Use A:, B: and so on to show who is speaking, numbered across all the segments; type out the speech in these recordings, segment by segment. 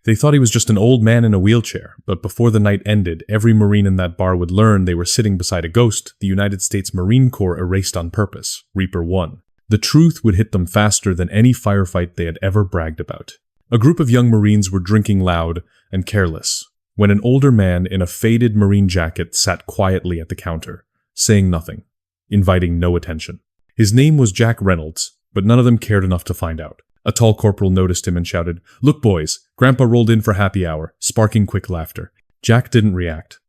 A: They thought he was just an old man in a wheelchair, but before the night ended, every Marine in that bar would learn they were sitting beside a ghost the United States Marine Corps erased on purpose, Reaper 1. The truth would hit them faster than any firefight they had ever bragged about. A group of young Marines were drinking loud and careless, when an older man in a faded Marine jacket sat quietly at the counter, saying nothing, inviting no attention. His name was Jack Reynolds, but none of them cared enough to find out. A tall corporal noticed him and shouted, "Look, boys, Grandpa rolled in for happy hour," sparking quick laughter. Jack didn't react,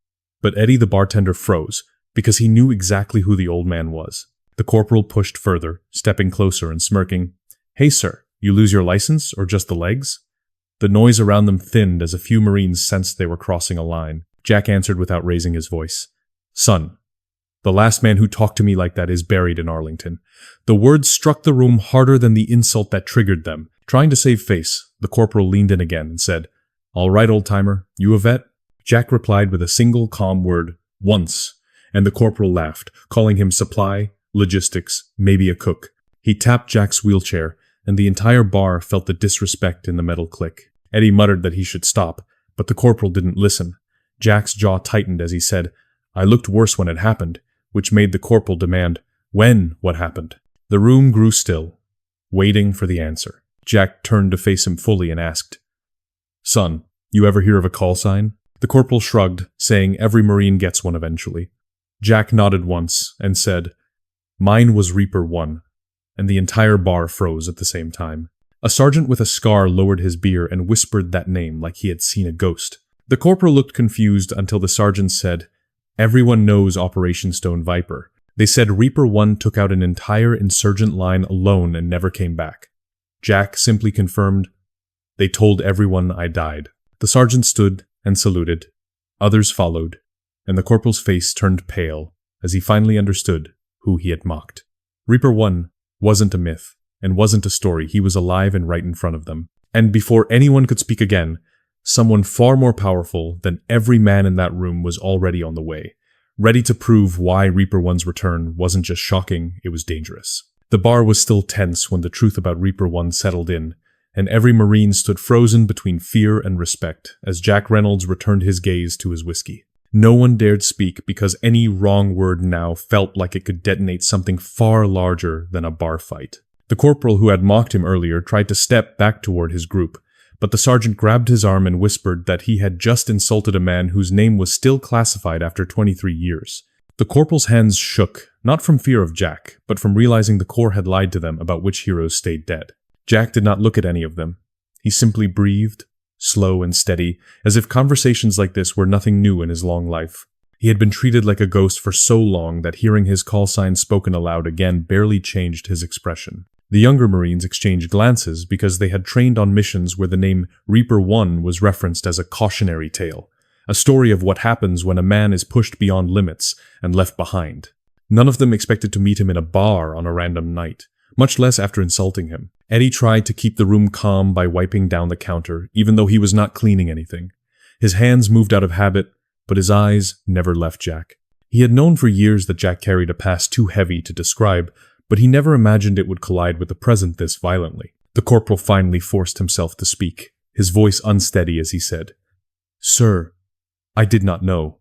A: but Eddie the bartender froze, because he knew exactly who the old man was. The corporal pushed further, stepping closer and smirking. "Hey, sir, you lose your license or just the legs?" The noise around them thinned as a few Marines sensed they were crossing a line. Jack answered without raising his voice. "Son, the last man who talked to me like that is buried in Arlington." The words struck the room harder than the insult that triggered them. Trying to save face, the corporal leaned in again and said, "All right, old-timer, you a vet?" Jack replied with a single calm word, "Once," and the corporal laughed, calling him supply, logistics, maybe a cook. He tapped Jack's wheelchair, and the entire bar felt the disrespect in the metal click. Eddie muttered that he should stop, but the corporal didn't listen. Jack's jaw tightened as he said, "I looked worse when it happened," which made the corporal demand, "When what happened?" The room grew still, waiting for the answer. Jack turned to face him fully and asked, "Son, you ever hear of a call sign?" The corporal shrugged, saying every Marine gets one eventually. Jack nodded once and said, "Mine was Reaper 1, and the entire bar froze at the same time. A sergeant with a scar lowered his beer and whispered that name like he had seen a ghost. The corporal looked confused until the sergeant said, "Everyone knows Operation Stone Viper. They said Reaper 1 took out an entire insurgent line alone and never came back." Jack simply confirmed, "They told everyone I died." The sergeant stood and saluted. Others followed, and the corporal's face turned pale as he finally understood who he had mocked. Reaper 1 wasn't a myth and wasn't a story. He was alive and right in front of them. And before anyone could speak again, someone far more powerful than every man in that room was already on the way, ready to prove why Reaper 1's return wasn't just shocking, it was dangerous. The bar was still tense when the truth about Reaper 1 settled in, and every Marine stood frozen between fear and respect as Jack Reynolds returned his gaze to his whiskey. No one dared speak because any wrong word now felt like it could detonate something far larger than a bar fight. The corporal who had mocked him earlier tried to step back toward his group, but the sergeant grabbed his arm and whispered that he had just insulted a man whose name was still classified after 23 years. The corporal's hands shook, not from fear of Jack, but from realizing the Corps had lied to them about which heroes stayed dead. Jack did not look at any of them. He simply breathed, slow and steady, as if conversations like this were nothing new in his long life. He had been treated like a ghost for so long that hearing his call sign spoken aloud again barely changed his expression. The younger Marines exchanged glances because they had trained on missions where the name Reaper 1 was referenced as a cautionary tale, a story of what happens when a man is pushed beyond limits and left behind. None of them expected to meet him in a bar on a random night, much less after insulting him. Eddie tried to keep the room calm by wiping down the counter, even though he was not cleaning anything. His hands moved out of habit, but his eyes never left Jack. He had known for years that Jack carried a past too heavy to describe, but he never imagined it would collide with the present this violently. The corporal finally forced himself to speak, his voice unsteady as he said, "Sir, I did not know."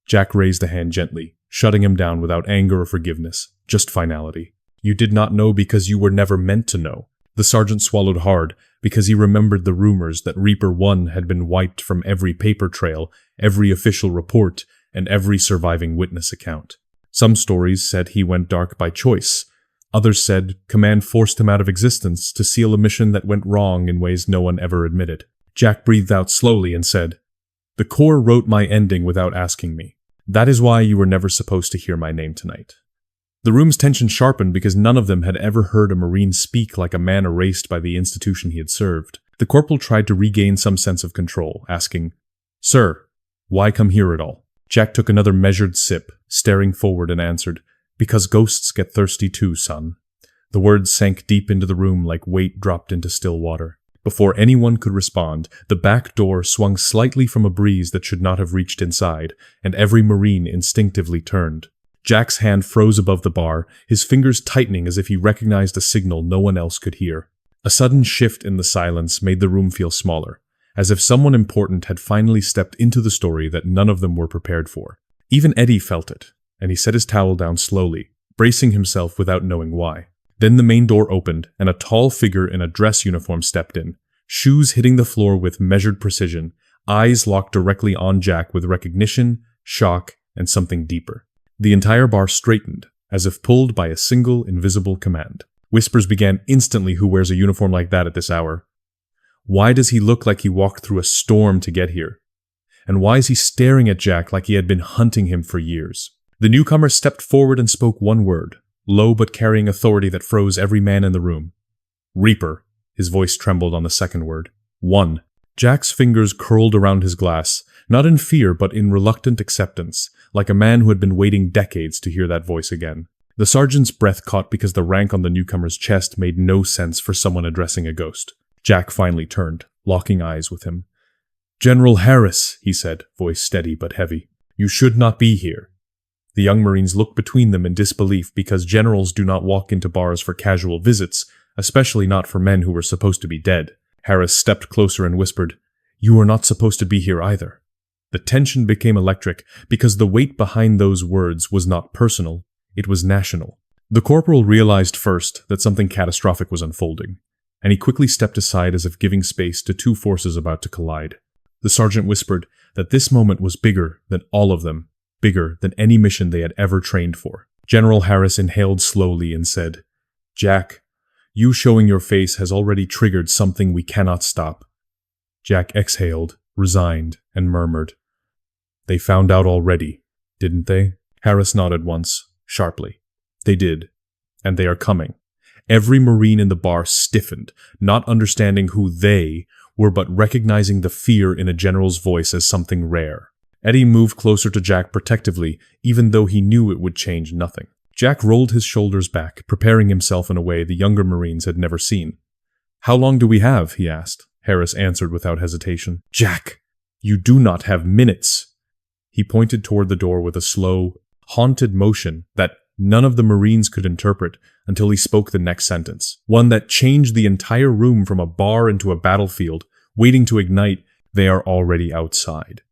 A: Jack raised a hand gently, shutting him down without anger or forgiveness, just finality. "You did not know because you were never meant to know." The sergeant swallowed hard because he remembered the rumors that Reaper 1 had been wiped from every paper trail, every official report, and every surviving witness account. Some stories said he went dark by choice. Others said command forced him out of existence to seal a mission that went wrong in ways no one ever admitted. Jack breathed out slowly and said, "The Corps wrote my ending without asking me. That is why you were never supposed to hear my name tonight." The room's tension sharpened because none of them had ever heard a Marine speak like a man erased by the institution he had served. The corporal tried to regain some sense of control, asking, "Sir, why come here at all?" Jack took another measured sip, staring forward and answered, "Because ghosts get thirsty too, son." The words sank deep into the room like weight dropped into still water. Before anyone could respond, the back door swung slightly from a breeze that should not have reached inside, and every Marine instinctively turned. Jack's hand froze above the bar, his fingers tightening as if he recognized a signal no one else could hear. A sudden shift in the silence made the room feel smaller. as if someone important had finally stepped into the story that none of them were prepared for. Even Eddie felt it, and he set his towel down slowly, bracing himself without knowing why. Then the main door opened, and a tall figure in a dress uniform stepped in, shoes hitting the floor with measured precision, eyes locked directly on Jack with recognition, shock, and something deeper. The entire bar straightened, as if pulled by a single invisible command. Whispers began instantly. Who wears a uniform like that at this hour? Why does he look like he walked through a storm to get here? And why is he staring at Jack like he had been hunting him for years? The newcomer stepped forward and spoke one word, low but carrying authority that froze every man in the room. Reaper. His voice trembled on the second word. 1. Jack's fingers curled around his glass, not in fear but in reluctant acceptance, like a man who had been waiting decades to hear that voice again. The sergeant's breath caught because the rank on the newcomer's chest made no sense for someone addressing a ghost. Jack finally turned, locking eyes with him. "General Harris," he said, voice steady but heavy. "You should not be here." The young Marines looked between them in disbelief because generals do not walk into bars for casual visits, especially not for men who were supposed to be dead. Harris stepped closer and whispered, "You are not supposed to be here either." The tension became electric because the weight behind those words was not personal, it was national. The corporal realized first that something catastrophic was unfolding, and he quickly stepped aside as if giving space to two forces about to collide. The sergeant whispered that this moment was bigger than all of them, bigger than any mission they had ever trained for. General Harris inhaled slowly and said, "Jack, you showing your face has already triggered something we cannot stop." Jack exhaled, resigned, and murmured, "They found out already, didn't they?" Harris nodded once, sharply. "They did, and they are coming." Every Marine in the bar stiffened, not understanding who they were but recognizing the fear in a general's voice as something rare. Eddie moved closer to Jack protectively, even though he knew it would change nothing. Jack rolled his shoulders back, preparing himself in a way the younger Marines had never seen. "How long do we have?" he asked. Harris answered without hesitation. "Jack, you do not have minutes." He pointed toward the door with a slow, haunted motion that none of the Marines could interpret until he spoke the next sentence, one that changed the entire room from a bar into a battlefield, waiting to ignite. "They are already outside."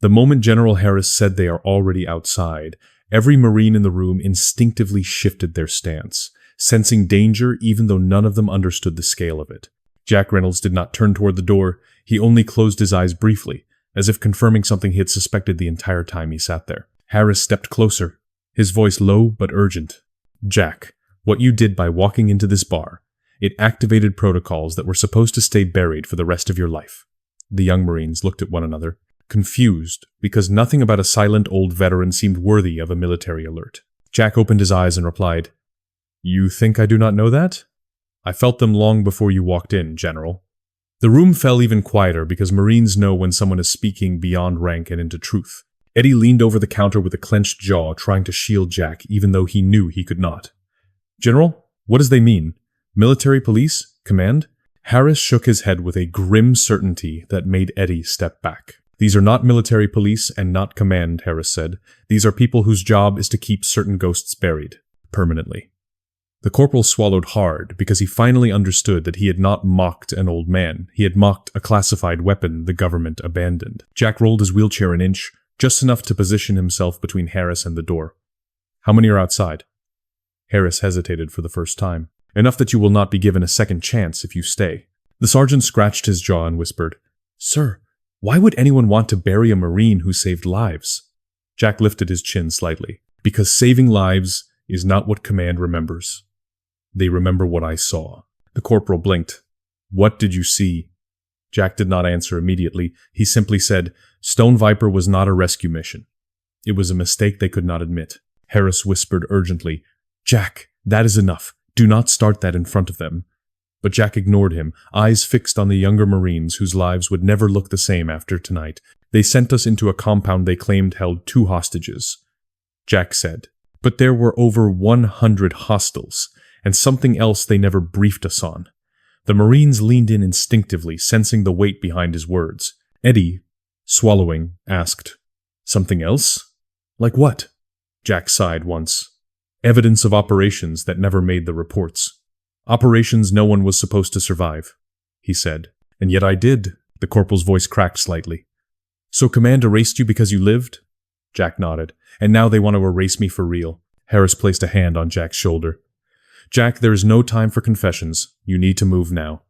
A: The moment General Harris said "they are already outside," every Marine in the room instinctively shifted their stance, sensing danger even though none of them understood the scale of it. Jack Reynolds did not turn toward the door, he only closed his eyes briefly, as if confirming something he had suspected the entire time he sat there. Harris stepped closer, his voice low but urgent. "Jack, what you did by walking into this bar, it activated protocols that were supposed to stay buried for the rest of your life." The young Marines looked at one another, confused, because nothing about a silent old veteran seemed worthy of a military alert. Jack opened his eyes and replied, "You think I do not know that? I felt them long before you walked in, General." The room fell even quieter because Marines know when someone is speaking beyond rank and into truth. Eddie leaned over the counter with a clenched jaw, trying to shield Jack, even though he knew he could not. "General, what does they mean? Military police? Command?" Harris shook his head with a grim certainty that made Eddie step back. "These are not military police and not command," Harris said. "These are people whose job is to keep certain ghosts buried. Permanently." The corporal swallowed hard because he finally understood that he had not mocked an old man. He had mocked a classified weapon the government abandoned. Jack rolled his wheelchair an inch, just enough to position himself between Harris and the door. "How many are outside?" Harris hesitated for the first time. "Enough that you will not be given a second chance if you stay." The sergeant scratched his jaw and whispered, "Sir, why would anyone want to bury a Marine who saved lives?" Jack lifted his chin slightly. "Because saving lives is not what command remembers. They remember what I saw." The corporal blinked. "What did you see?" Jack did not answer immediately. He simply said, "Stone Viper was not a rescue mission. It was a mistake they could not admit." Harris whispered urgently, "Jack, that is enough. Do not start that in front of them." But Jack ignored him, eyes fixed on the younger Marines whose lives would never look the same after tonight. "They sent us into a compound they claimed held 2 hostages. Jack said, "But there were over 100 hostiles, and something else they never briefed us on." The Marines leaned in instinctively, sensing the weight behind his words. Eddie, swallowing, asked, "Something else? Like what?" Jack sighed once. "Evidence of operations that never made the reports. Operations no one was supposed to survive," he said. "And yet I did." The corporal's voice cracked slightly. So Command erased you because you lived? Jack nodded. And now they want to erase me for real. Harris placed a hand on Jack's shoulder. Jack, there is no time for confessions. You need to move now.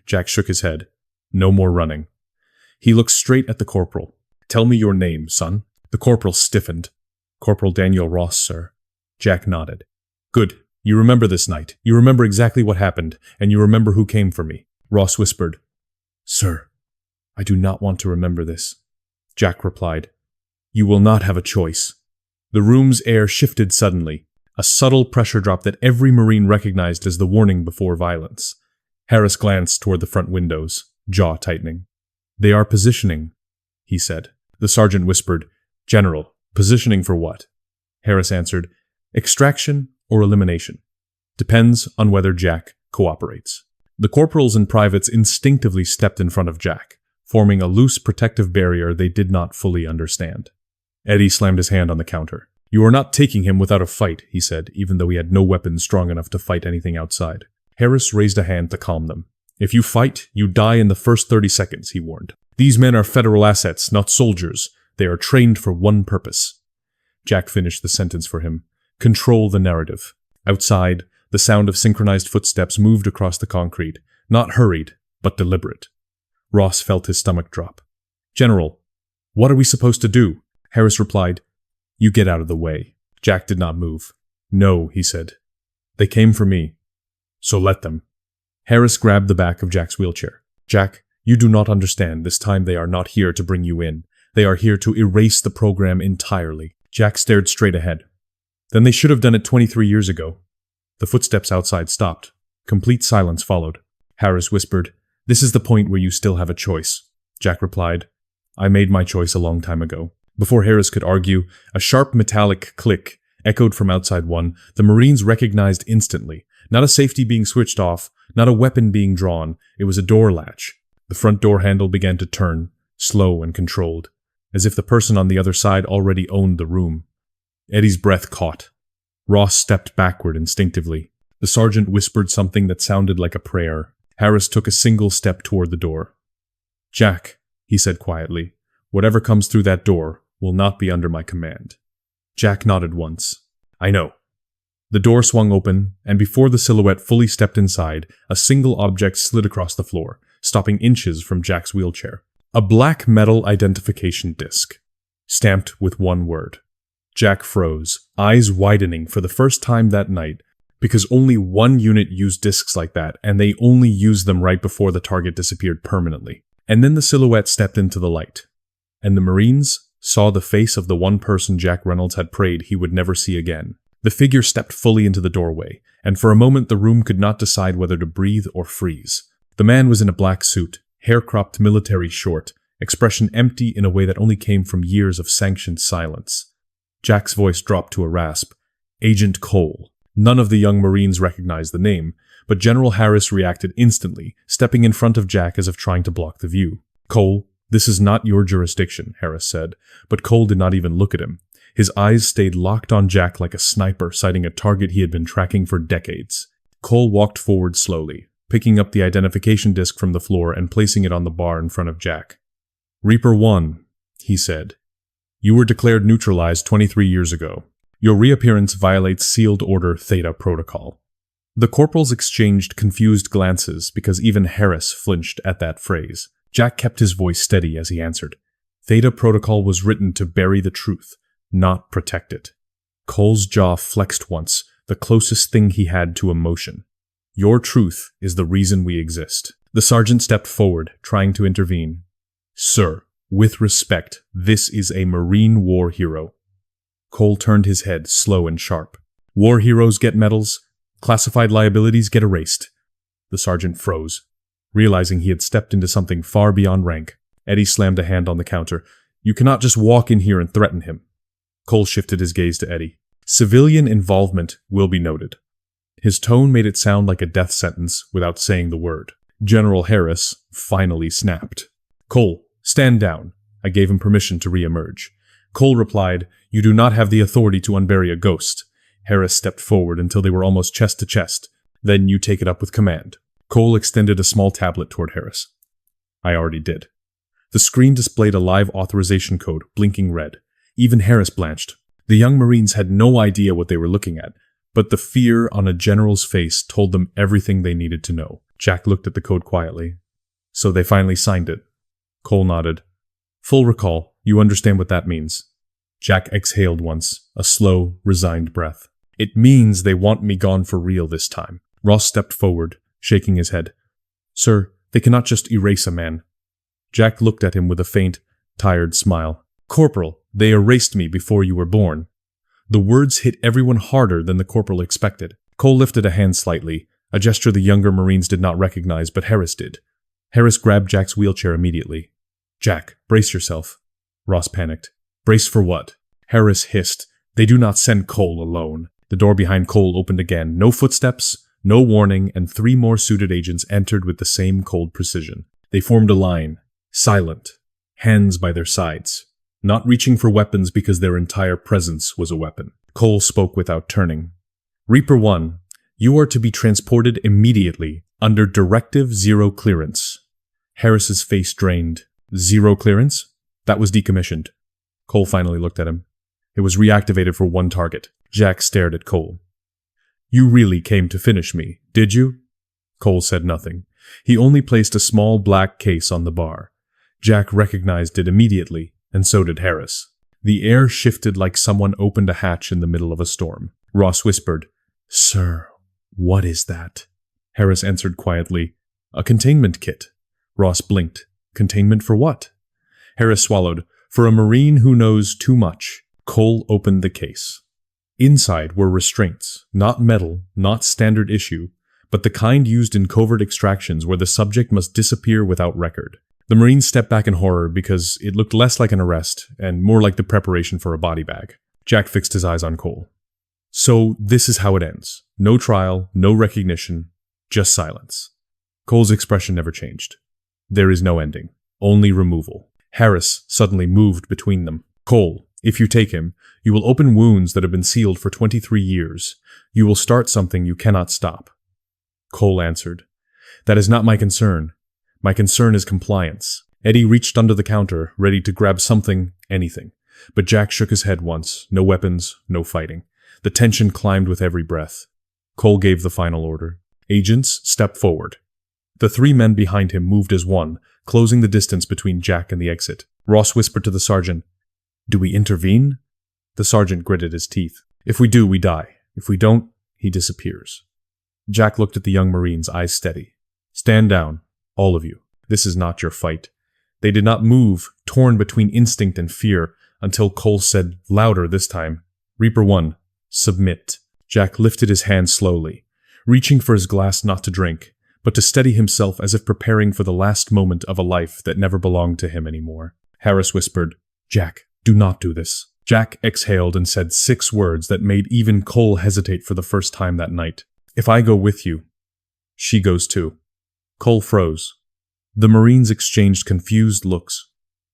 A: Jack shook his head. No more running. He looked straight at the corporal. Tell me your name, son. The corporal stiffened. Corporal Daniel Ross, sir. Jack nodded. Good. You remember this night. You remember exactly what happened, and you remember who came for me. Ross whispered. Sir, I do not want to remember this. Jack replied. You will not have a choice. The room's air shifted suddenly, a subtle pressure drop that every Marine recognized as the warning before violence. Harris glanced toward the front windows, jaw tightening. They are positioning, he said. The sergeant whispered, General, positioning for what? Harris answered, extraction or elimination. Depends on whether Jack cooperates. The corporals and privates instinctively stepped in front of Jack, forming a loose protective barrier they did not fully understand. Eddie slammed his hand on the counter. You are not taking him without a fight, he said, even though he had no weapons strong enough to fight anything outside. Harris raised a hand to calm them. If you fight, you die in the first 30 seconds, he warned. These men are federal assets, not soldiers. They are trained for one purpose. Jack finished the sentence for him. Control the narrative. Outside, the sound of synchronized footsteps moved across the concrete, not hurried, but deliberate. Ross felt his stomach drop. General, what are we supposed to do? Harris replied, You get out of the way. Jack did not move. No, he said. They came for me. So let them. Harris grabbed the back of Jack's wheelchair. Jack, you do not understand. This time they are not here to bring you in. They are here to erase the program entirely. Jack stared straight ahead. Then they should have done it 23 years ago. The footsteps outside stopped. Complete silence followed. Harris whispered, This is the point where you still have a choice. Jack replied, I made my choice a long time ago. Before Harris could argue, a sharp metallic click echoed from outside one. The Marines recognized instantly. Not a safety being switched off, not a weapon being drawn. It was a door latch. The front door handle began to turn, slow and controlled, as if the person on the other side already owned the room. Eddie's breath caught. Ross stepped backward instinctively. The sergeant whispered something that sounded like a prayer. Harris took a single step toward the door. Jack, he said quietly, whatever comes through that door will not be under my command. Jack nodded once. I know. The door swung open, and before the silhouette fully stepped inside, a single object slid across the floor, stopping inches from Jack's wheelchair. A black metal identification disc, stamped with one word. Jack froze, eyes widening for the first time that night, because only one unit used discs like that, and they only used them right before the target disappeared permanently. And then the silhouette stepped into the light, and the Marines saw the face of the one person Jack Reynolds had prayed he would never see again. The figure stepped fully into the doorway, and for a moment the room could not decide whether to breathe or freeze. The man was in a black suit, hair cropped military short, expression empty in a way that only came from years of sanctioned silence. Jack's voice dropped to a rasp. Agent Cole. None of the young Marines recognized the name, but General Harris reacted instantly, stepping in front of Jack as if trying to block the view. Cole, this is not your jurisdiction, Harris said, but Cole did not even look at him. His eyes stayed locked on Jack like a sniper sighting a target he had been tracking for decades. Cole walked forward slowly, picking up the identification disc from the floor and placing it on the bar in front of Jack. Reaper 1, he said. You were declared neutralized 23 years ago. Your reappearance violates Sealed Order Theta Protocol. The corporals exchanged confused glances because even Harris flinched at that phrase. Jack kept his voice steady as he answered. Theta Protocol was written to bury the truth, not protect it. Cole's jaw flexed once, the closest thing he had to emotion. Your truth is the reason we exist. The sergeant stepped forward, trying to intervene. Sir, with respect, this is a Marine war hero. Cole turned his head, slow and sharp. War heroes get medals, classified liabilities get erased. The sergeant froze, realizing he had stepped into something far beyond rank. Eddie slammed a hand on the counter. You cannot just walk in here and threaten him. Cole shifted his gaze to Eddie. Civilian involvement will be noted. His tone made it sound like a death sentence without saying the word. General Harris finally snapped. Cole, stand down. I gave him permission to re-emerge. Cole replied, You do not have the authority to unbury a ghost. Harris stepped forward until they were almost chest to chest. Then you take it up with command. Cole extended a small tablet toward Harris. I already did. The screen displayed a live authorization code, blinking red. Even Harris blanched. The young Marines had no idea what they were looking at, but the fear on a general's face told them everything they needed to know. Jack looked at the code quietly. So they finally signed it. Cole nodded. Full recall, you understand what that means. Jack exhaled once, a slow, resigned breath. It means they want me gone for real this time. Ross stepped forward, shaking his head. Sir, they cannot just erase a man. Jack looked at him with a faint, tired smile. Corporal, they erased me before you were born. The words hit everyone harder than the corporal expected. Cole lifted a hand slightly, a gesture the younger Marines did not recognize, but Harris did. Harris grabbed Jack's wheelchair immediately. Jack, brace yourself. Ross panicked. Brace for what? Harris hissed. They do not send Cole alone. The door behind Cole opened again. No footsteps, no warning, and 3 more suited agents entered with the same cold precision. They formed a line, silent, hands by their sides, not reaching for weapons because their entire presence was a weapon. Cole spoke without turning. Reaper 1, you are to be transported immediately under Directive 0 clearance. Harris's face drained. 0 clearance? That was decommissioned. Cole finally looked at him. It was reactivated for 1 target. Jack stared at Cole. You really came to finish me, did you? Cole said nothing. He only placed a small black case on the bar. Jack recognized it immediately, and so did Harris. The air shifted like someone opened a hatch in the middle of a storm. Ross whispered, Sir, what is that? Harris answered quietly, A containment kit. Ross blinked. Containment for what? Harris swallowed. For a Marine who knows too much. Cole opened the case. Inside were restraints, not metal, not standard issue, but the kind used in covert extractions where the subject must disappear without record. The Marines stepped back in horror because it looked less like an arrest and more like the preparation for a body bag. Jack fixed his eyes on Cole. So this is how it ends. No trial, no recognition, just silence. Cole's expression never changed. There is no ending, only removal. Harris suddenly moved between them. Cole, if you take him, you will open wounds that have been sealed for 23 years. You will start something you cannot stop. Cole answered, That is not my concern. My concern is compliance. Eddie reached under the counter, ready to grab something, anything. But Jack shook his head once. No weapons, no fighting. The tension climbed with every breath. Cole gave the final order. Agents, step forward. The 3 men behind him moved as one, closing the distance between Jack and the exit. Ross whispered to the sergeant, Do we intervene? The sergeant gritted his teeth. If we do, we die. If we don't, he disappears. Jack looked at the young Marines, eyes steady. Stand down, all of you. This is not your fight. They did not move, torn between instinct and fear, until Cole said, louder this time, Reaper 1, submit. Jack lifted his hand slowly, reaching for his glass not to drink, but to steady himself as if preparing for the last moment of a life that never belonged to him anymore. Harris whispered, Jack, do not do this. Jack exhaled and said 6 words that made even Cole hesitate for the first time that night. If I go with you, she goes too. Cole froze. The Marines exchanged confused looks.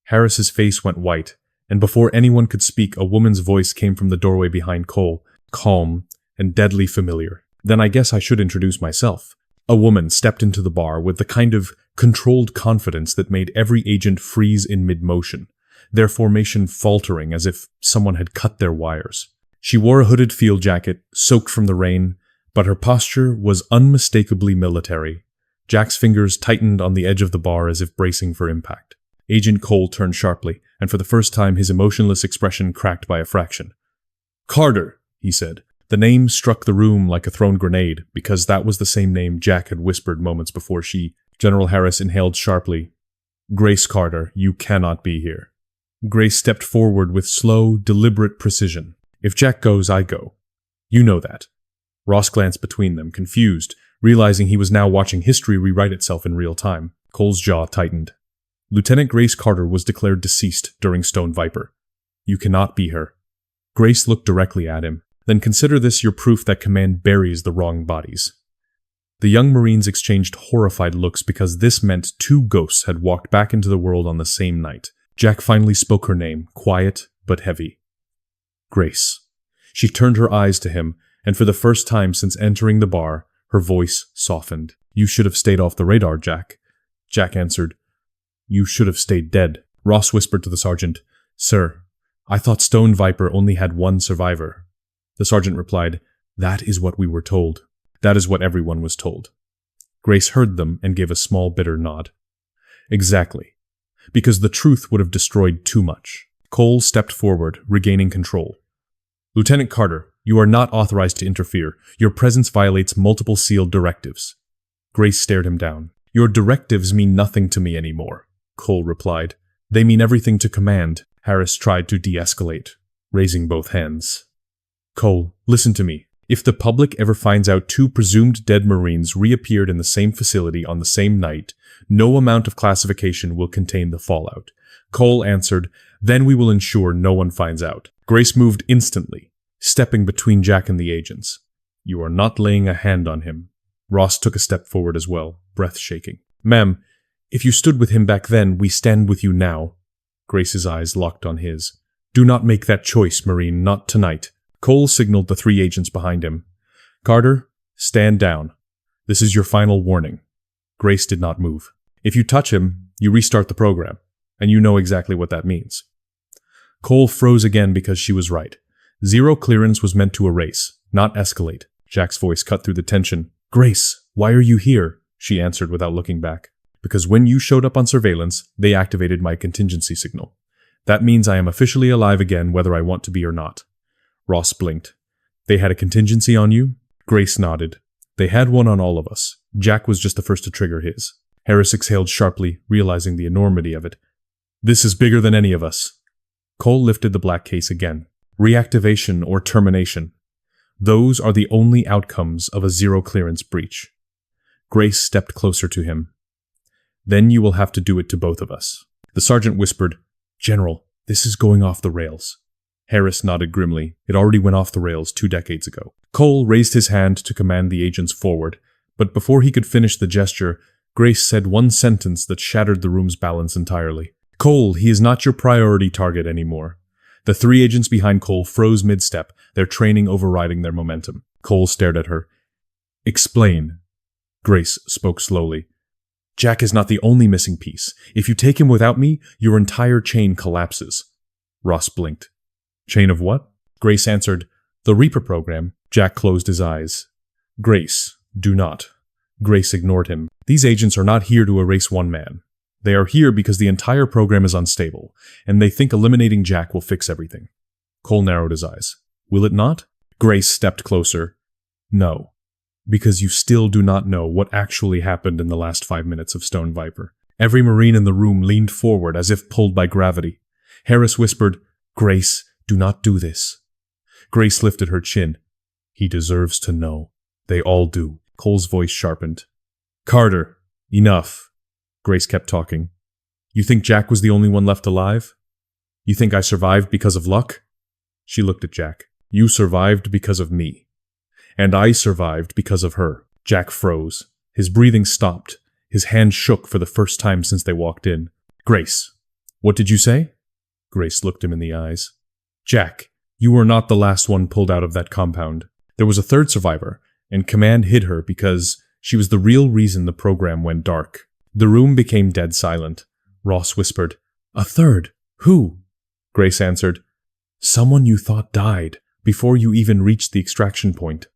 A: Harris's face went white, and before anyone could speak, a woman's voice came from the doorway behind Cole, calm and deadly familiar. Then I guess I should introduce myself. A woman stepped into the bar with the kind of controlled confidence that made every agent freeze in mid-motion, their formation faltering as if someone had cut their wires. She wore a hooded field jacket, soaked from the rain, but her posture was unmistakably military. Jack's fingers tightened on the edge of the bar as if bracing for impact. Agent Cole turned sharply, and for the first time his emotionless expression cracked by a fraction. Carter, he said. The name struck the room like a thrown grenade, because that was the same name Jack had whispered moments before she. General Harris inhaled sharply. Grace Carter, you cannot be here. Grace stepped forward with slow, deliberate precision. If Jack goes, I go. You know that. Ross glanced between them, confused, realizing he was now watching history rewrite itself in real time. Cole's jaw tightened. Lieutenant Grace Carter was declared deceased during Stone Viper. You cannot be her. Grace looked directly at him. Then consider this your proof that command buries the wrong bodies. The young Marines exchanged horrified looks because this meant 2 ghosts had walked back into the world on the same night. Jack finally spoke her name, quiet but heavy. Grace. She turned her eyes to him, and for the first time since entering the bar, her voice softened. You should have stayed off the radar, Jack. Jack answered, You should have stayed dead. Ross whispered to the sergeant, Sir, I thought Stone Viper only had one survivor. The sergeant replied, That is what we were told. That is what everyone was told. Grace heard them and gave a small bitter nod. Exactly. Because the truth would have destroyed too much. Cole stepped forward, regaining control. Lieutenant Carter, you are not authorized to interfere. Your presence violates multiple sealed directives. Grace stared him down. Your directives mean nothing to me anymore, Cole replied. They mean everything to command. Harris tried to de-escalate, raising both hands. Cole, listen to me. If the public ever finds out 2 presumed dead Marines reappeared in the same facility on the same night, no amount of classification will contain the fallout. Cole answered, Then we will ensure no one finds out. Grace moved instantly, stepping between Jack and the agents. You are not laying a hand on him. Ross took a step forward as well, breath shaking. Ma'am, if you stood with him back then, we stand with you now. Grace's eyes locked on his. Do not make that choice, Marine, not tonight. Cole signaled the 3 agents behind him. Carter, stand down. This is your final warning. Grace did not move. If you touch him, you restart the program, and you know exactly what that means. Cole froze again because she was right. 0 clearance was meant to erase, not escalate. Jack's voice cut through the tension. Grace, why are you here? She answered without looking back. Because when you showed up on surveillance, they activated my contingency signal. That means I am officially alive again whether I want to be or not. Ross blinked. They had a contingency on you? Grace nodded. They had one on all of us. Jack was just the first to trigger his. Harris exhaled sharply, realizing the enormity of it. This is bigger than any of us. Cole lifted the black case again. Reactivation or termination. Those are the only outcomes of a 0 clearance breach. Grace stepped closer to him. Then you will have to do it to both of us. The sergeant whispered, General, this is going off the rails. Harris nodded grimly. It already went off the rails 2 decades ago. Cole raised his hand to command the agents forward, but before he could finish the gesture, Grace said one sentence that shattered the room's balance entirely. Cole, he is not your priority target anymore. The 3 agents behind Cole froze mid-step, their training overriding their momentum. Cole stared at her. Explain. Grace spoke slowly. Jack is not the only missing piece. If you take him without me, your entire chain collapses. Ross blinked. Chain of what? Grace answered, The REAPER program. Jack closed his eyes. Grace, do not. Grace ignored him. These agents are not here to erase one man. They are here because the entire program is unstable, and they think eliminating Jack will fix everything. Cole narrowed his eyes. Will it not? Grace stepped closer. No. Because you still do not know what actually happened in the last 5 minutes of Stone Viper. Every Marine in the room leaned forward as if pulled by gravity. Harris whispered, Grace, do not do this. Grace lifted her chin. He deserves to know. They all do. Cole's voice sharpened. Carter, enough. Grace kept talking. You think Jack was the only one left alive? You think I survived because of luck? She looked at Jack. You survived because of me. And I survived because of her. Jack froze. His breathing stopped. His hand shook for the first time since they walked in. Grace, what did you say? Grace looked him in the eyes. Jack, you were not the last one pulled out of that compound. There was a 3rd survivor, and Command hid her because she was the real reason the program went dark. The room became dead silent. Ross whispered, A 3rd? Who? Grace answered, Someone you thought died before you even reached the extraction point.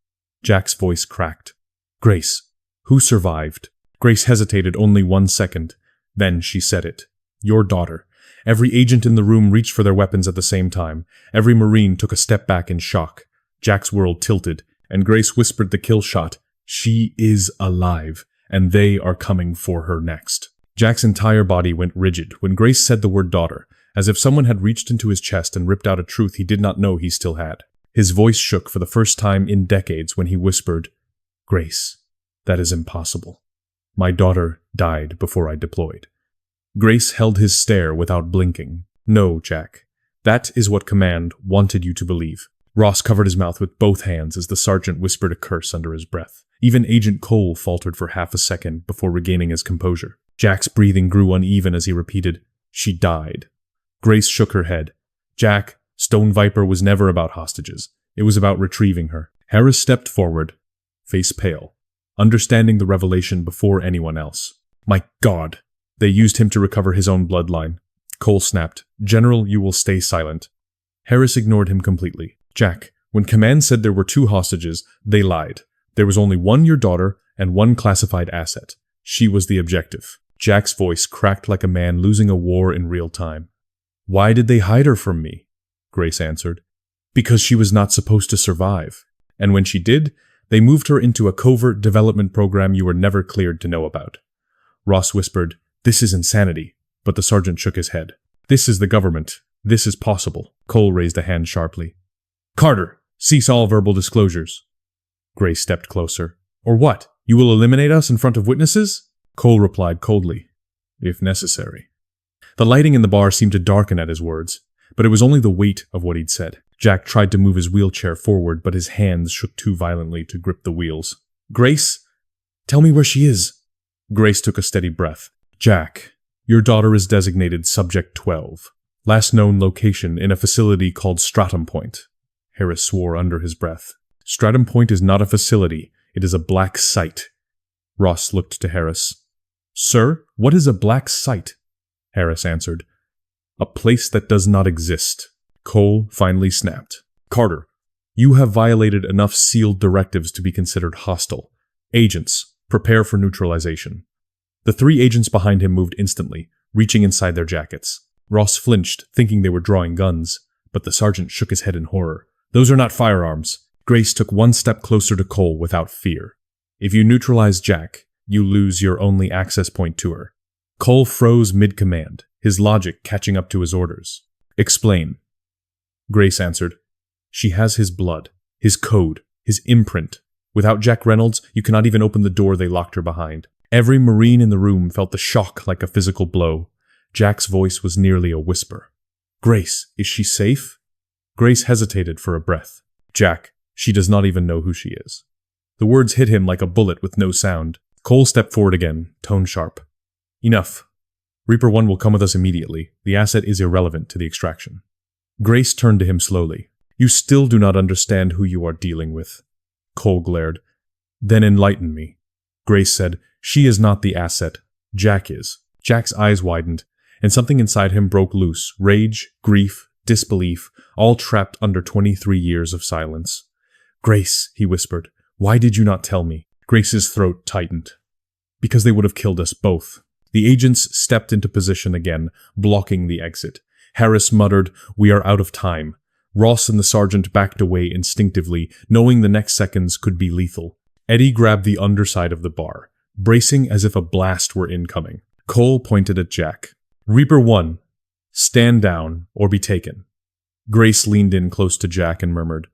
A: Jack's voice cracked. Grace, who survived? Grace hesitated only 1 second. Then she said it. Your daughter. Every agent in the room reached for their weapons at the same time. Every Marine took a step back in shock. Jack's world tilted, and Grace whispered the kill shot. She is alive, and they are coming for her next. Jack's entire body went rigid when Grace said the word daughter, as if someone had reached into his chest and ripped out a truth he did not know he still had. His voice shook for the first time in decades when he whispered, Grace, that is impossible. My daughter died before I deployed. Grace held his stare without blinking. No, Jack. That is what Command wanted you to believe. Ross covered his mouth with both hands as the sergeant whispered a curse under his breath. Even Agent Cole faltered for half a second before regaining his composure. Jack's breathing grew uneven as he repeated, She died. Grace shook her head. Jack, Stone Viper was never about hostages. It was about retrieving her. Harris stepped forward, face pale, understanding the revelation before anyone else. My God! They used him to recover his own bloodline. Cole snapped, "General, you will stay silent." Harris ignored him completely. "Jack, when command said there were 2 hostages, they lied. There was only one your daughter and 1 classified asset. She was the objective." Jack's voice cracked like a man losing a war in real time. "Why did they hide her from me?" Grace answered. "Because she was not supposed to survive. And when she did, they moved her into a covert development program you were never cleared to know about." Ross whispered, "This is insanity," but the sergeant shook his head. "This is the government. This is possible." Cole raised a hand sharply. "Carter, cease all verbal disclosures." Grace stepped closer. "Or what? You will eliminate us in front of witnesses?" Cole replied coldly, "If necessary." The lighting in the bar seemed to darken at his words, but it was only the weight of what he'd said. Jack tried to move his wheelchair forward, but his hands shook too violently to grip the wheels. "Grace, tell me where she is." Grace took a steady breath. "Jack, your daughter is designated Subject 12. Last known location in a facility called Stratum Point." Harris swore under his breath. "Stratum Point is not a facility. It is a black site." Ross looked to Harris. "Sir, what is a black site?" Harris answered, "A place that does not exist." Cole finally snapped. "Carter, you have violated enough sealed directives to be considered hostile. Agents, prepare for neutralization." The 3 agents behind him moved instantly, reaching inside their jackets. Ross flinched, thinking they were drawing guns, but the sergeant shook his head in horror. "Those are not firearms." Grace took 1 step closer to Cole without fear. "If you neutralize Jack, you lose your only access point to her." Cole froze mid-command, his logic catching up to his orders. "Explain." Grace answered, "She has his blood, his code, his imprint. Without Jack Reynolds, you cannot even open the door they locked her behind." Every Marine in the room felt the shock like a physical blow. Jack's voice was nearly a whisper. "Grace, is she safe?" Grace hesitated for a breath. "Jack, she does not even know who she is." The words hit him like a bullet with no sound. Cole stepped forward again, tone sharp. "Enough. Reaper 1 will come with us immediately. The asset is irrelevant to the extraction." Grace turned to him slowly. "You still do not understand who you are dealing with." Cole glared. "Then enlighten me." Grace said, "She is not the asset. Jack is." Jack's eyes widened, and something inside him broke loose. Rage, grief, disbelief, all trapped under 23 years of silence. "Grace," he whispered, "why did you not tell me?" Grace's throat tightened. "Because they would have killed us both." The agents stepped into position again, blocking the exit. Harris muttered, "We are out of time." Ross and the sergeant backed away instinctively, knowing the next seconds could be lethal. Eddie grabbed the underside of the bar, bracing as if a blast were incoming. Cole pointed at Jack. "Reaper 1, stand down or be taken." Grace leaned in close to Jack and murmured,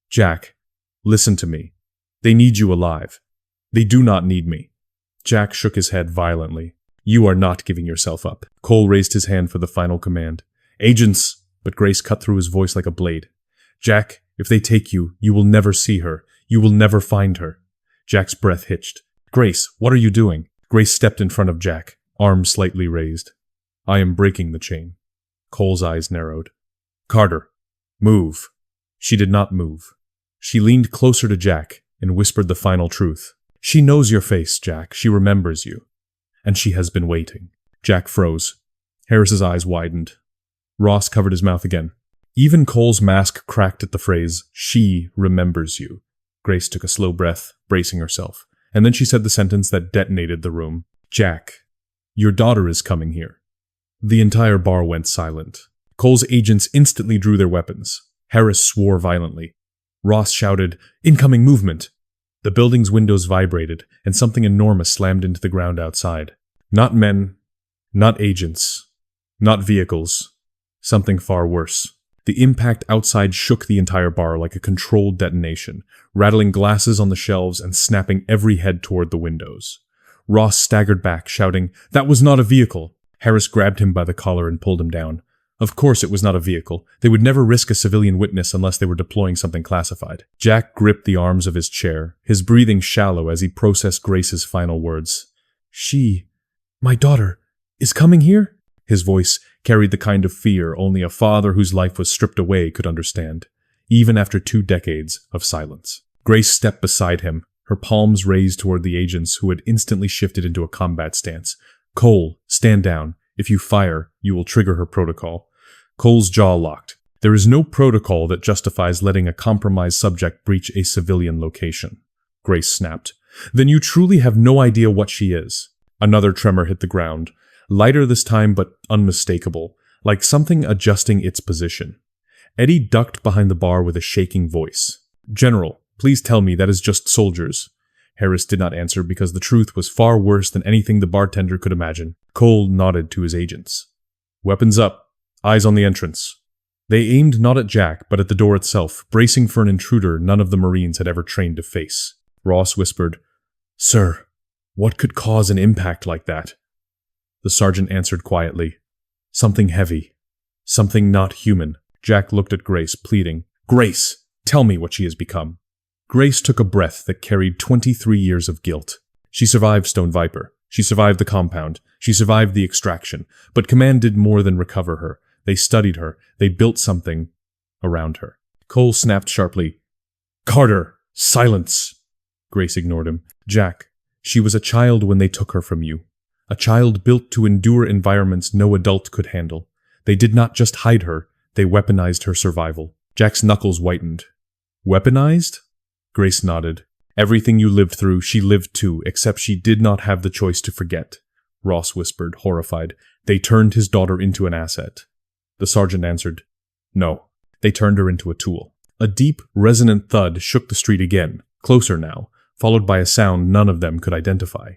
A: "Jack, listen to me. They need you alive. They do not need me." Jack shook his head violently. "You are not giving yourself up." Cole raised his hand for the final command. "Agents!" But Grace cut through his voice like a blade. "Jack, if they take you, you will never see her. You will never find her." Jack's breath hitched. "Grace, what are you doing?" Grace stepped in front of Jack, arms slightly raised. "I am breaking the chain." Cole's eyes narrowed. "Carter, move." She did not move. She leaned closer to Jack and whispered the final truth. "She knows your face, Jack. She remembers you. And she has been waiting." Jack froze. Harris's eyes widened. Ross covered his mouth again. Even Cole's mask cracked at the phrase, "She remembers you." Grace took a slow breath, bracing herself, and then she said the sentence that detonated the room. "Jack, your daughter is coming here." The entire bar went silent. Cole's agents instantly drew their weapons. Harris swore violently. Ross shouted, "Incoming movement!" The building's windows vibrated, and something enormous slammed into the ground outside. Not men, not agents, not vehicles. Something far worse. The impact outside shook the entire bar like a controlled detonation, rattling glasses on the shelves and snapping every head toward the windows. Ross staggered back, shouting, "That was not a vehicle!" Harris grabbed him by the collar and pulled him down. Of course it was not a vehicle. They would never risk a civilian witness unless they were deploying something classified. Jack gripped the arms of his chair, his breathing shallow as he processed Grace's final words. My daughter, is coming here?" His voice carried the kind of fear only a father whose life was stripped away could understand, even after 2 decades of silence. Grace stepped beside him, her palms raised toward the agents who had instantly shifted into a combat stance. "Cole, stay Stand down. If you fire, you will trigger her protocol. Cole's jaw locked. There is no protocol that justifies letting a compromised subject breach a civilian location. Grace snapped. Then you truly have no idea what she is. Another tremor hit the ground. Lighter this time, but unmistakable, like something adjusting its position. Eddie ducked behind the bar with a shaking voice. General, please tell me that is just soldiers. Harris did not answer because the truth was far worse than anything the bartender could imagine. Cole nodded to his agents. Weapons up. Eyes on the entrance. They aimed not at Jack, but at the door itself, bracing for an intruder none of the Marines had ever trained to face. Ross whispered, Sir, what could cause an impact like that? The sergeant answered quietly, Something heavy. Something not human. Jack looked at Grace, pleading, Grace, tell me what she has become. Grace took a breath that carried 23 years of guilt. She survived Stone Viper. She survived the compound. She survived the extraction. But Command did more than recover her. They studied her. They built something around her. Cole snapped sharply, Carter, silence! Grace ignored him. Jack, she was a child when they took her from you. A child built to endure environments no adult could handle. They did not just hide her, they weaponized her survival. Jack's knuckles whitened. Weaponized? Grace nodded. Everything you lived through, she lived too, except she did not have the choice to forget. Ross whispered, horrified. They turned his daughter into an asset. The sergeant answered, No, they turned her into a tool. A deep, resonant thud shook the street again, closer now, followed by a sound none of them could identify.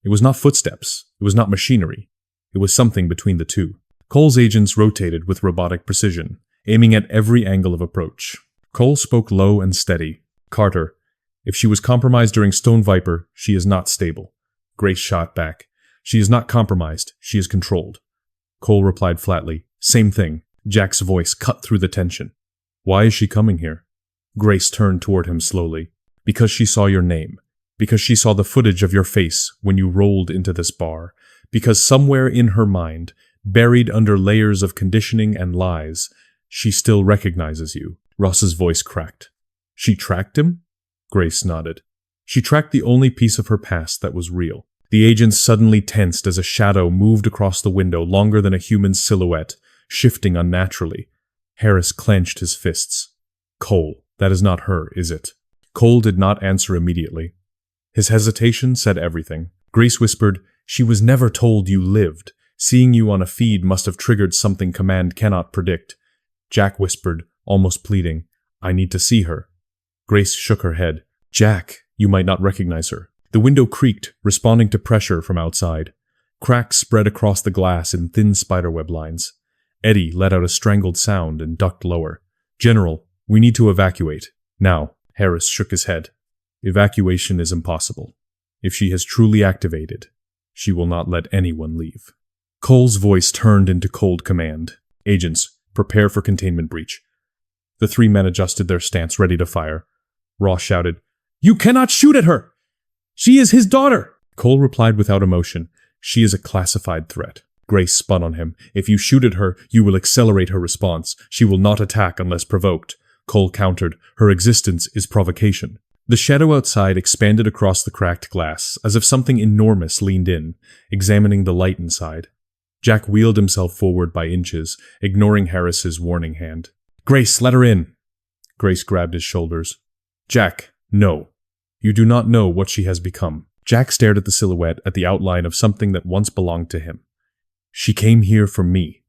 A: It was not footsteps. It was not machinery. It was something between the two. Cole's agents rotated with robotic precision, aiming at every angle of approach. Cole spoke low and steady. Carter, if she was compromised during Stone Viper, she is not stable. Grace shot back. She is not compromised. She is controlled. Cole replied flatly. Same thing. Jack's voice cut through the tension. Why is she coming here? Grace turned toward him slowly. Because she saw your name. Because she saw the footage of your face when you rolled into this bar. Because somewhere in her mind, buried under layers of conditioning and lies, she still recognizes you. Ross's voice cracked. She tracked him? Grace nodded. She tracked the only piece of her past that was real. The agents suddenly tensed as a shadow moved across the window longer than a human silhouette, shifting unnaturally. Harris clenched his fists. Cole, that is not her, is it? Cole did not answer immediately. His hesitation said everything. Grace whispered, She was never told you lived. Seeing you on a feed must have triggered something Command cannot predict. Jack whispered, almost pleading, I need to see her. Grace shook her head. Jack, you might not recognize her. The window creaked, responding to pressure from outside. Cracks spread across the glass in thin spiderweb lines. Eddie let out a strangled sound and ducked lower. General, we need to evacuate. Now. Harris shook his head. Evacuation is impossible. If she has truly activated, she will not let anyone leave. Cole's voice turned into cold command. Agents, prepare for containment breach. The three men adjusted their stance, ready to fire. Ross shouted, You cannot shoot at her! She is his daughter! Cole replied without emotion, She is a classified threat. Grace spun on him. If you shoot at her, you will accelerate her response. She will not attack unless provoked. Cole countered, Her existence is provocation. The shadow outside expanded across the cracked glass, as if something enormous leaned in, examining the light inside. Jack wheeled himself forward by inches, ignoring Harris's warning hand. Grace, let her in! Grace grabbed his shoulders. Jack, no. You do not know what she has become. Jack stared at the silhouette, at the outline of something that once belonged to him. She came here for me.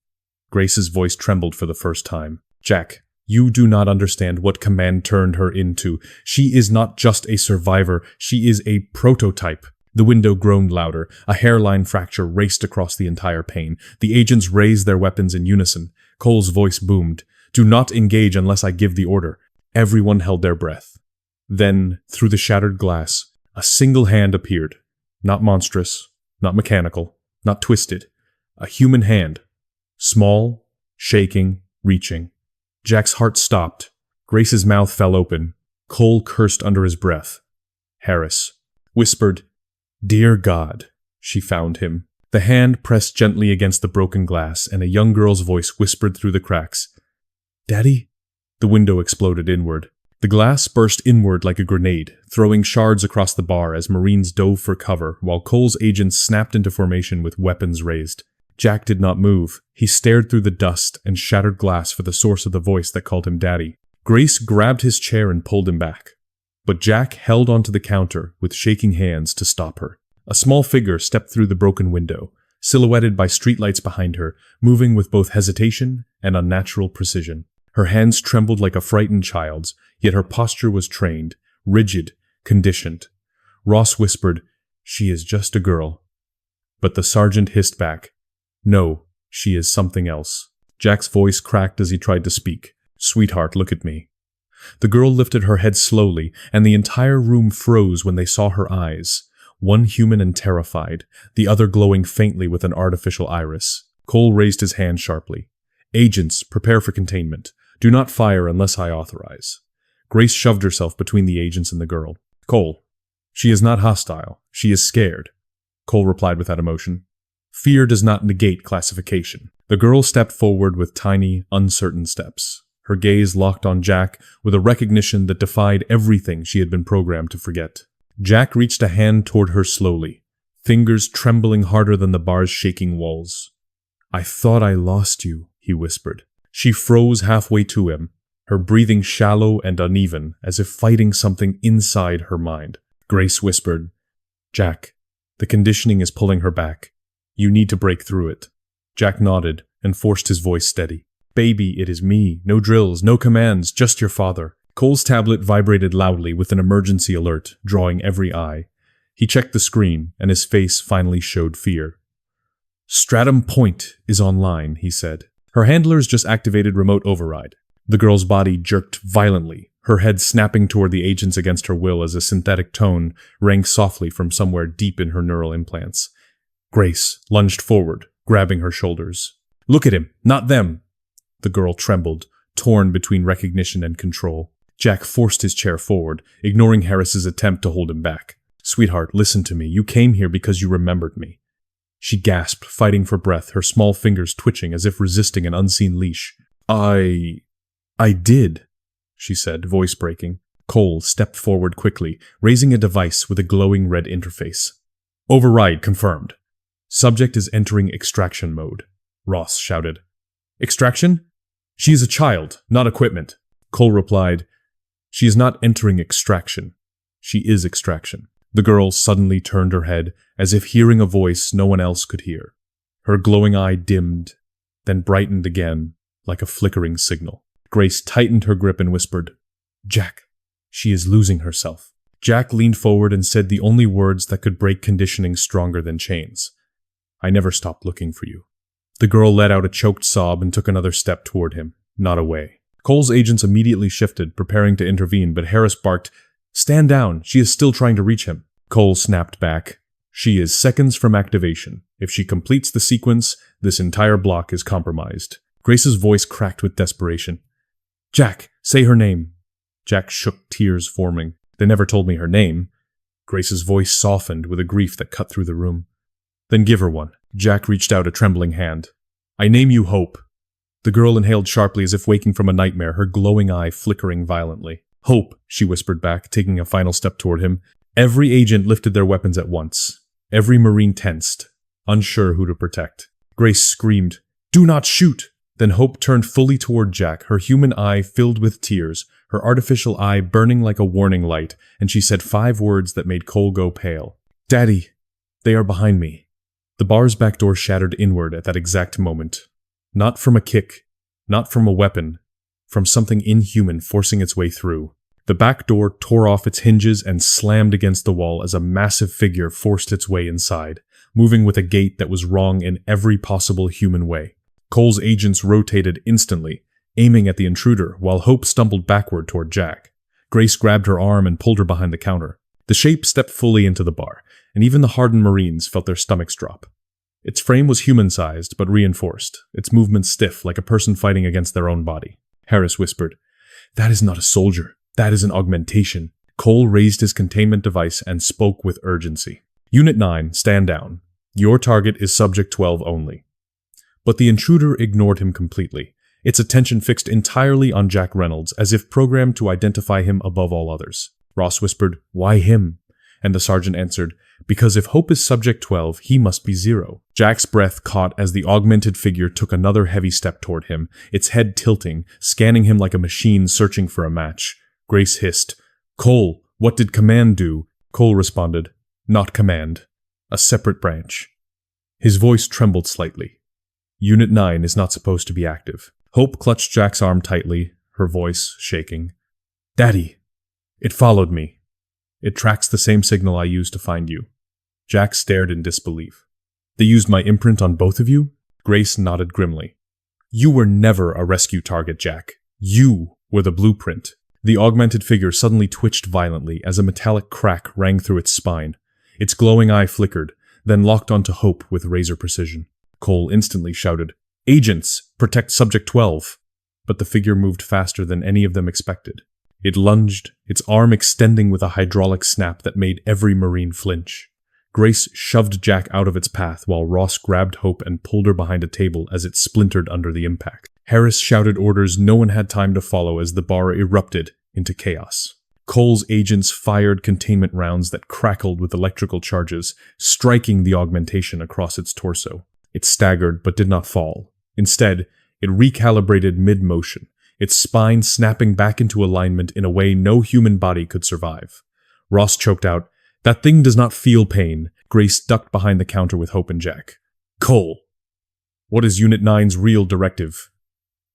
A: Grace's voice trembled for the first time. Jack, you do not understand what Command turned her into. She is not just a survivor, she is a prototype. The window groaned louder. A hairline fracture raced across the entire pane. The agents raised their weapons in unison. Cole's voice boomed. Do not engage unless I give the order. Everyone held their breath. Then, through the shattered glass, a single hand appeared. Not monstrous, not mechanical, not twisted. A human hand. Small, shaking, reaching. Jack's heart stopped. Grace's mouth fell open. Cole cursed under his breath. Harris whispered, Dear God. She found him. The hand pressed gently against the broken glass, and a young girl's voice whispered through the cracks. Daddy? The window exploded inward. The glass burst inward like a grenade, throwing shards across the bar as Marines dove for cover, while Cole's agents snapped into formation with weapons raised. Jack did not move. He stared through the dust and shattered glass for the source of the voice that called him Daddy. Grace grabbed his chair and pulled him back. But Jack held onto the counter with shaking hands to stop her. A small figure stepped through the broken window, silhouetted by streetlights behind her, moving with both hesitation and unnatural precision. Her hands trembled like a frightened child's, yet her posture was trained, rigid, conditioned. Ross whispered, "She is just a girl." But the sergeant hissed back, "No, she is something else." Jack's voice cracked as he tried to speak. "Sweetheart, look at me." The girl lifted her head slowly, and the entire room froze when they saw her eyes. One human and terrified, the other glowing faintly with an artificial iris. Cole raised his hand sharply. "Agents, prepare for containment. Do not fire unless I authorize." Grace shoved herself between the agents and the girl. "Cole, she is not hostile. She is scared." Cole replied without emotion. "Fear does not negate classification." The girl stepped forward with tiny, uncertain steps. Her gaze locked on Jack with a recognition that defied everything she had been programmed to forget. Jack reached a hand toward her slowly, fingers trembling harder than the bar's shaking walls. "I thought I lost you," he whispered. She froze halfway to him, her breathing shallow and uneven, as if fighting something inside her mind. Grace whispered, "Jack, the conditioning is pulling her back. You need to break through it." Jack nodded and forced his voice steady. "Baby, it is me. No drills, no commands, just your father." Cole's tablet vibrated loudly with an emergency alert, drawing every eye. He checked the screen, and his face finally showed fear. "Stratum Point is online," he said. Her handlers just activated remote override. The girl's body jerked violently, her head snapping toward the agents against her will as a synthetic tone rang softly from somewhere deep in her neural implants. Grace lunged forward, grabbing her shoulders. "Look at him, not them!" The girl trembled, torn between recognition and control. Jack forced his chair forward, ignoring Harris's attempt to hold him back. "Sweetheart, listen to me. You came here because you remembered me." She gasped, fighting for breath, her small fingers twitching as if resisting an unseen leash. I did," she said, voice breaking. Cole stepped forward quickly, raising a device with a glowing red interface. "Override confirmed. Subject is entering extraction mode," Ross shouted. "Extraction? She is a child, not equipment." Cole replied, "She is not entering extraction. She is extraction." The girl suddenly turned her head, as if hearing a voice no one else could hear. Her glowing eye dimmed, then brightened again, like a flickering signal. Grace tightened her grip and whispered, "Jack, she is losing herself." Jack leaned forward and said the only words that could break conditioning stronger than chains. "I never stopped looking for you." The girl let out a choked sob and took another step toward him, not away. Cole's agents immediately shifted, preparing to intervene, but Harris barked, "Stand down, she is still trying to reach him." Cole snapped back. "She is seconds from activation. If she completes the sequence, this entire block is compromised." Grace's voice cracked with desperation. "Jack, say her name." Jack shook, tears forming. "They never told me her name." Grace's voice softened with a grief that cut through the room. "Then give her one." Jack reached out a trembling hand. "I name you Hope." The girl inhaled sharply as if waking from a nightmare, her glowing eye flickering violently. "Hope," she whispered back, taking a final step toward him. Every agent lifted their weapons at once. Every Marine tensed, unsure who to protect. Grace screamed, "Do not shoot!" Then Hope turned fully toward Jack, her human eye filled with tears, her artificial eye burning like a warning light, and she said 5 words that made Cole go pale. "Daddy, they are behind me." The bar's back door shattered inward at that exact moment. Not from a kick, not from a weapon, from something inhuman forcing its way through. The back door tore off its hinges and slammed against the wall as a massive figure forced its way inside, moving with a gait that was wrong in every possible human way. Cole's agents rotated instantly, aiming at the intruder, while Hope stumbled backward toward Jack. Grace grabbed her arm and pulled her behind the counter. The shape stepped fully into the bar, and even the hardened Marines felt their stomachs drop. Its frame was human-sized, but reinforced, its movements stiff like a person fighting against their own body. Harris whispered, "That is not a soldier. That is an augmentation." Cole raised his containment device and spoke with urgency. "Unit 9, stand down. Your target is Subject 12 only." But the intruder ignored him completely. its attention fixed entirely on Jack Reynolds, as if programmed to identify him above all others. Ross whispered, "Why him?" And the sergeant answered, "Because if Hope is Subject 12, he must be 0. Jack's breath caught as the augmented figure took another heavy step toward him, its head tilting, scanning him like a machine searching for a match. Grace hissed, "Cole, what did Command do?" Cole responded, "Not Command. A separate branch." His voice trembled slightly. "Unit 9 is not supposed to be active." Hope clutched Jack's arm tightly, her voice shaking. "Daddy, it followed me. It tracks the same signal I used to find you." Jack stared in disbelief. "They used my imprint on both of you?" Grace nodded grimly. "You were never a rescue target, Jack. You were the blueprint." The augmented figure suddenly twitched violently as a metallic crack rang through its spine. Its glowing eye flickered, then locked onto Hope with razor precision. Cole instantly shouted, "Agents, protect Subject 12!" But the figure moved faster than any of them expected. It lunged, its arm extending with a hydraulic snap that made every Marine flinch. Grace shoved Jack out of its path while Ross grabbed Hope and pulled her behind a table as it splintered under the impact. Harris shouted orders no one had time to follow as the bar erupted into chaos. Cole's agents fired containment rounds that crackled with electrical charges, striking the augmentation across its torso. It staggered but did not fall. Instead, it recalibrated mid-motion, its spine snapping back into alignment in a way no human body could survive. Ross choked out, "That thing does not feel pain." Grace ducked behind the counter with Hope and Jack. "Cole, what is Unit 9's real directive?"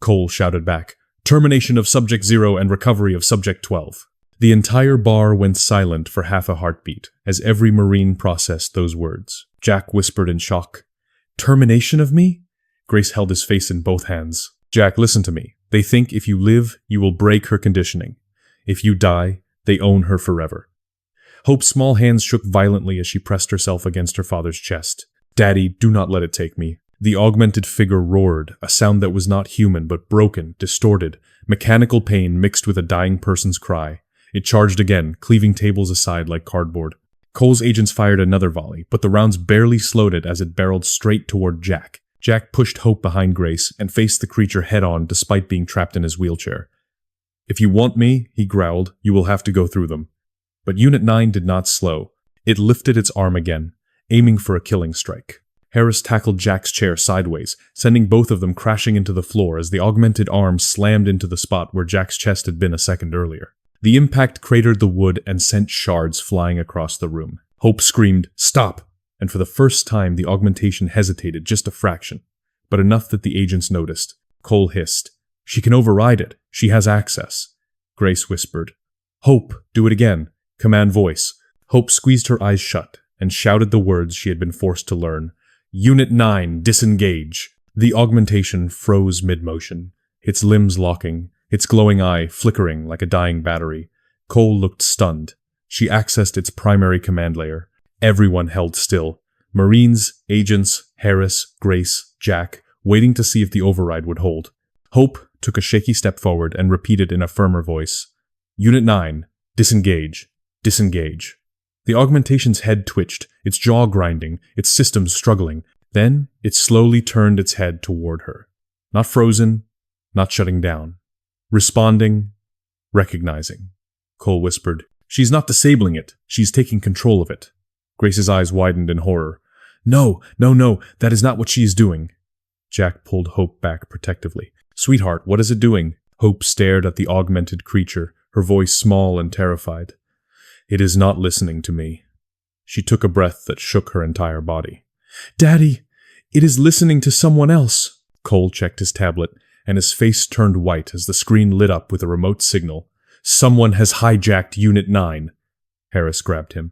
A: Cole shouted back, "Termination of Subject 0 and recovery of Subject 12. The entire bar went silent for half a heartbeat as every Marine processed those words. Jack whispered in shock, "Termination of me?" Grace held his face in both hands. "Jack, listen to me. They think if you live, you will break her conditioning. If you die, they own her forever." Hope's small hands shook violently as she pressed herself against her father's chest. "Daddy, do not let it take me." The augmented figure roared, a sound that was not human but broken, distorted, mechanical pain mixed with a dying person's cry. It charged again, cleaving tables aside like cardboard. Cole's agents fired another volley, but the rounds barely slowed it as it barreled straight toward Jack. Jack pushed Hope behind Grace and faced the creature head-on despite being trapped in his wheelchair. "If you want me," he growled, "you will have to go through them." But Unit 9 did not slow. It lifted its arm again, aiming for a killing strike. Harris tackled Jack's chair sideways, sending both of them crashing into the floor as the augmented arm slammed into the spot where Jack's chest had been a second earlier. The impact cratered the wood and sent shards flying across the room. Hope screamed, "Stop!" And for the first time the augmentation hesitated just a fraction, but enough that the agents noticed. Cole hissed, "She can override it. She has access." Grace whispered, "Hope, do it again." Command voice. Hope squeezed her eyes shut and shouted the words she had been forced to learn. "Unit 9, disengage." The augmentation froze mid-motion, its limbs locking, its glowing eye flickering like a dying battery. Cole looked stunned. She accessed its primary command layer. Everyone held still. Marines, agents, Harris, Grace, Jack, waiting to see if the override would hold. Hope took a shaky step forward and repeated in a firmer voice, "Unit 9, disengage, disengage." The augmentation's head twitched, its jaw grinding, its systems struggling. Then it slowly turned its head toward her. Not frozen, not shutting down. Responding, recognizing. Cole whispered, "She's not disabling it. She's taking control of it." Grace's eyes widened in horror. No, that is not what she is doing." Jack pulled Hope back protectively. "Sweetheart, what is it doing?" Hope stared at the augmented creature, her voice small and terrified. "It is not listening to me." She took a breath that shook her entire body. "Daddy, it is listening to someone else." Cole checked his tablet, and his face turned white as the screen lit up with a remote signal. "Someone has hijacked Unit 9. Harris grabbed him.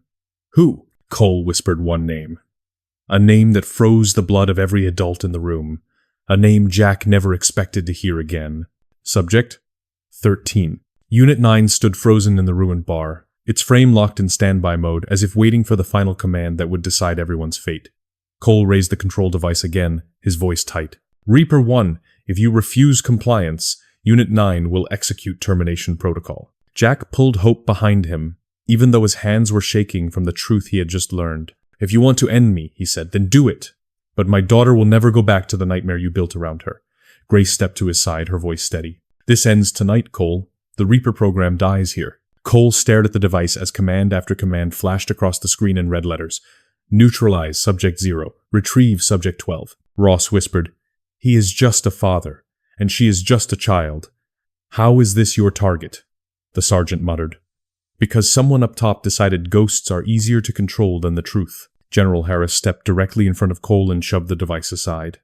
A: "Who?" Cole whispered one name. A name that froze the blood of every adult in the room. A name Jack never expected to hear again. Subject? 13. Unit 9 stood frozen in the ruined bar, its frame locked in standby mode as if waiting for the final command that would decide everyone's fate. Cole raised the control device again, his voice tight. "Reaper 1, if you refuse compliance, Unit 9 will execute termination protocol." Jack pulled Hope behind him, even though his hands were shaking from the truth he had just learned. "If you want to end me," he said, "then do it. But my daughter will never go back to the nightmare you built around her. Grace stepped to his side, her voice steady. This ends tonight, Cole. The Reaper program dies here. Cole stared at the device as command after command flashed across the screen in red letters. Neutralize Subject 0. Retrieve Subject 12. Ross whispered, "He is just a father, and she is just a child. How is this your target?" The sergeant muttered. "Because someone up top decided ghosts are easier to control than the truth." General Harris stepped directly in front of Cole and shoved the device aside.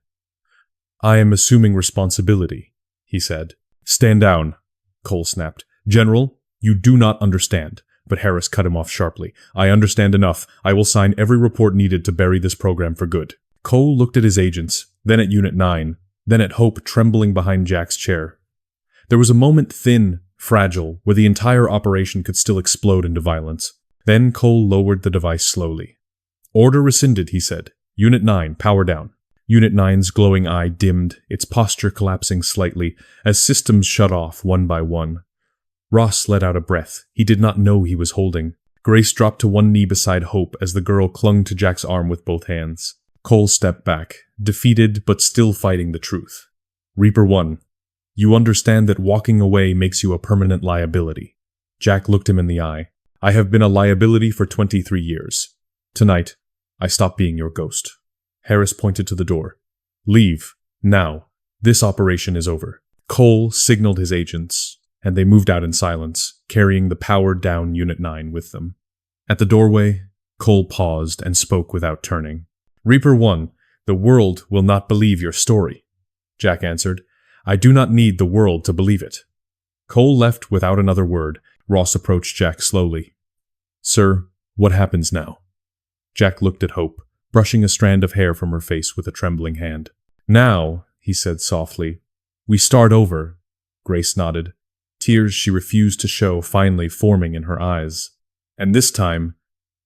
A: "I am assuming responsibility," he said. "Stand down," Cole snapped. "General, you do not understand." But Harris cut him off sharply. "I understand enough. I will sign every report needed to bury this program for good." Cole looked at his agents, then at Unit 9, then at Hope trembling behind Jack's chair. There was a moment thin, fragile, where the entire operation could still explode into violence. Then Cole lowered the device slowly. "Order rescinded," he said. "Unit 9, power down." Unit 9's glowing eye dimmed, its posture collapsing slightly, as systems shut off one by one. Ross let out a breath he did not know he was holding. Grace dropped to one knee beside Hope as the girl clung to Jack's arm with both hands. Cole stepped back, defeated but still fighting the truth. "Reaper 1, you understand that walking away makes you a permanent liability." Jack looked him in the eye. "I have been a liability for 23 years. Tonight, I stop being your ghost." Harris pointed to the door. "Leave, now. This operation is over." Cole signaled his agents, and they moved out in silence, carrying the powered-down Unit 9 with them. At the doorway, Cole paused and spoke without turning. "Reaper 1, the world will not believe your story." Jack answered, "I do not need the world to believe it." Cole left without another word. Ross approached Jack slowly. "Sir, what happens now?" Jack looked at Hope, brushing a strand of hair from her face with a trembling hand. "Now," he said softly, "we start over." Grace nodded. Tears she refused to show finally forming in her eyes. "And this time,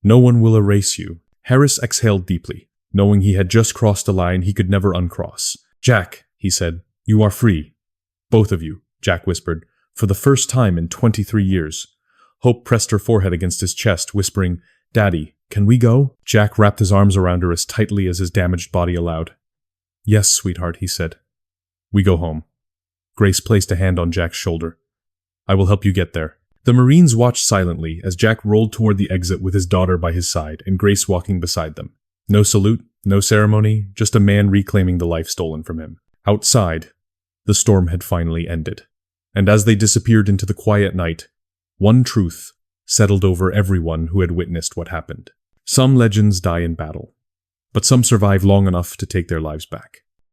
A: no one will erase you." Harris exhaled deeply, knowing he had just crossed a line he could never uncross. "Jack," he said, "you are free." "Both of you," Jack whispered, "for the first time in 23 years. Hope pressed her forehead against his chest, whispering, "Daddy, can we go?" Jack wrapped his arms around her as tightly as his damaged body allowed. "Yes, sweetheart," he said. "We go home." Grace placed a hand on Jack's shoulder. "I will help you get there." The Marines watched silently as Jack rolled toward the exit with his daughter by his side and Grace walking beside them. No salute, no ceremony, just a man reclaiming the life stolen from him. Outside, the storm had finally ended. And as they disappeared into the quiet night, one truth settled over everyone who had witnessed what happened. Some legends die in battle, but some survive long enough to take their lives back.